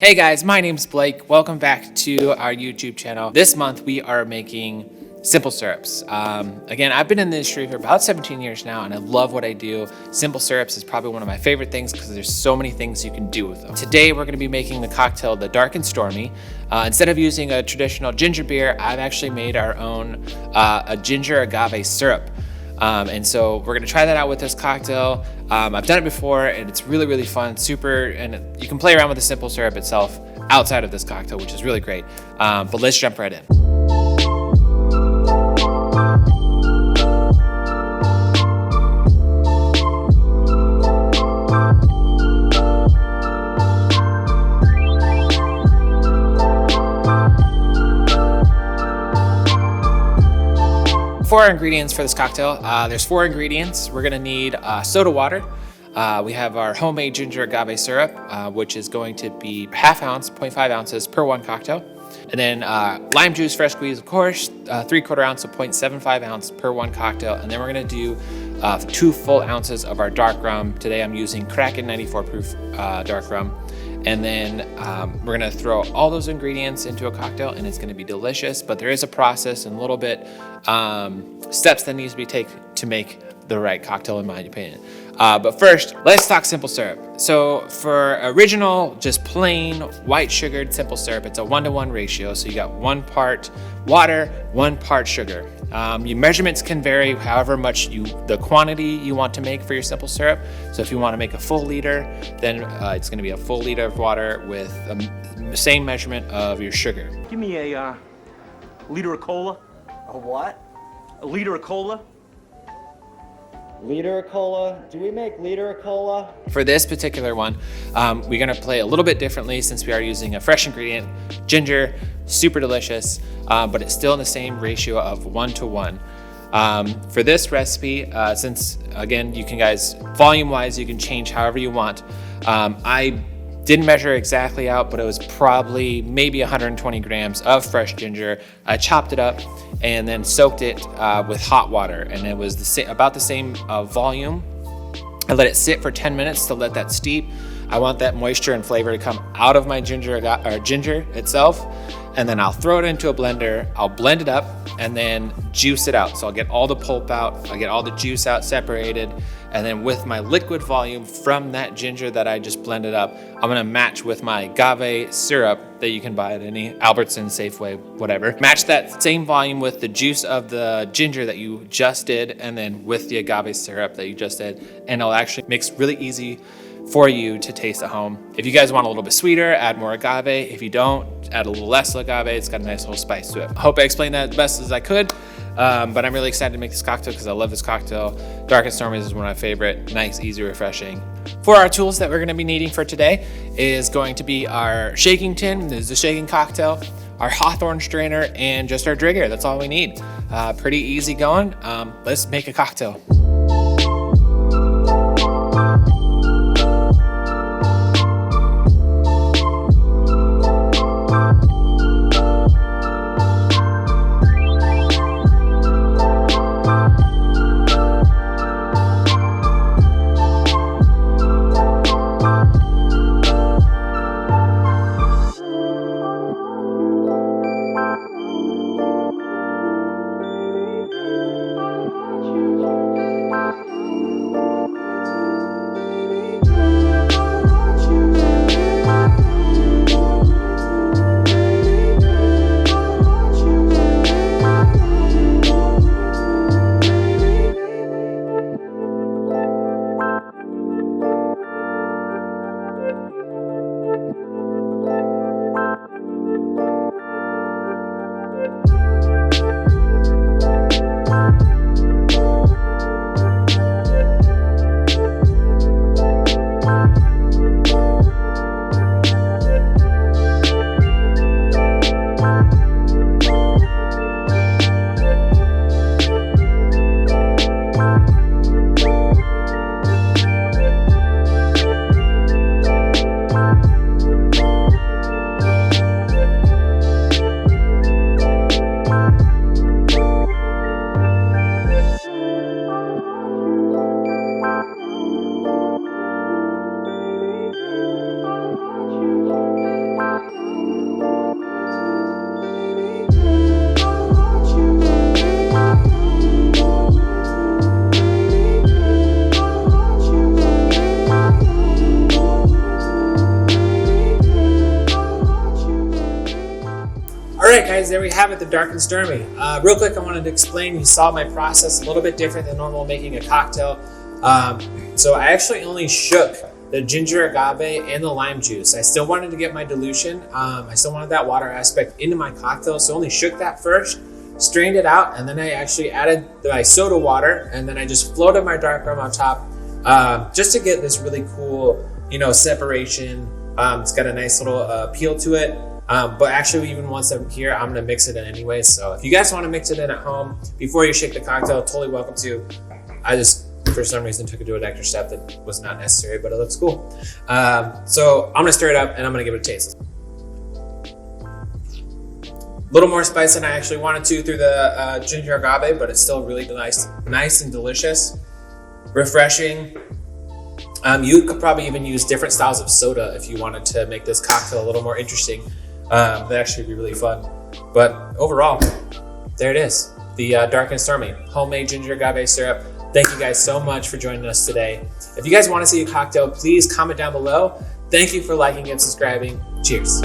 Hey guys, my name's Blake. Welcome back to our YouTube channel. This month we are making simple syrups. Again, I've been in the industry for about 17 years now and I love what I do. Simple syrups is probably one of my favorite things because there's so many things you can do with them. Today we're going to be making the cocktail, the Dark and Stormy. Instead of using a traditional ginger beer, I've actually made our own a ginger agave syrup. And so we're gonna try that out with this cocktail. I've done it before and it's really, really fun, and you can play around with the simple syrup itself outside of this cocktail, which is really great. But let's jump right in. For our ingredients for this cocktail, there's 4 ingredients. We're gonna need soda water. We have our homemade ginger agave syrup, which is going to be half ounce, 0.5 ounces per one cocktail. And then lime juice, fresh squeeze, of course, 3/4 ounce, so 0.75 ounce per one cocktail. And then we're gonna do 2 full ounces of our dark rum. Today I'm using Kraken 94 proof dark rum. And then we're gonna throw all those ingredients into a cocktail and it's gonna be delicious, but there is a process and a little bit steps that needs to be taken to make the right cocktail in my opinion. But first, let's talk simple syrup. So for original, just plain white sugared simple syrup, it's a 1-to-1 ratio. So you got 1 part water, 1 part sugar. Your measurements can vary however much the quantity you want to make for your simple syrup. So if you want to make a full liter, then it's going to be a full liter of water with the same measurement of your sugar. Give me a liter of cola. A what? A liter of cola. Liter of cola? Do we make liter of cola? For this particular one, we're gonna play a little bit differently since we are using a fresh ingredient, ginger, super delicious, but it's still in the same ratio of 1-to-1. For this recipe, since again, volume-wise, you can change however you want. I didn't measure exactly out, but it was probably maybe 120 grams of fresh ginger. I chopped it up and then soaked it with hot water, and it was about the same volume. I let it sit for 10 minutes to let that steep. I want that moisture and flavor to come out of my ginger itself, and then I'll throw it into a blender. I'll blend it up and then juice it out. So I'll get all the pulp out, I'll get all the juice out separated, and then with my liquid volume from that ginger that I just blended up, I'm gonna match with my agave syrup that you can buy at any Albertson, Safeway, whatever. Match that same volume with the juice of the ginger that you just did, and then with the agave syrup that you just did, and it'll actually mix really easy for you to taste at home. If you guys want a little bit sweeter, add more agave. If you don't, add a little less agave. It's got a nice little spice to it. I hope I explained that as best as I could, but I'm really excited to make this cocktail because I love this cocktail. Dark and Stormy is one of my favorite. Nice, easy, refreshing. For our tools that we're gonna be needing for today is going to be our shaking tin. This is a shaking cocktail, our Hawthorne strainer, and just our drigger. That's all we need. Pretty easy going. Let's make a cocktail. guys, there we have it, the Dark and Stormy. Real quick, I wanted to explain, you saw my process a little bit different than normal making a cocktail. So I actually only shook the ginger agave and the lime juice. I still wanted to get my dilution. I still wanted that water aspect into my cocktail, so only shook that first, strained it out, and then I actually added my soda water, and then I just floated my dark rum on top, just to get this really cool, separation. It's got a nice little appeal to it. But actually, even once I'm here, I'm gonna mix it in anyway. So if you guys want to mix it in at home before you shake the cocktail, totally welcome to. I just, for some reason, took it to an extra step that was not necessary, but it looks cool. So I'm gonna stir it up and I'm gonna give it a taste. A little more spice than I actually wanted to through the ginger agave, but it's still really nice and delicious, refreshing. You could probably even use different styles of soda if you wanted to make this cocktail a little more interesting. That'd actually be really fun. But overall, there it is. The Dark and Stormy homemade ginger agave syrup. Thank you guys so much for joining us today. If you guys want to see a cocktail, please comment down below. Thank you for liking and subscribing. Cheers.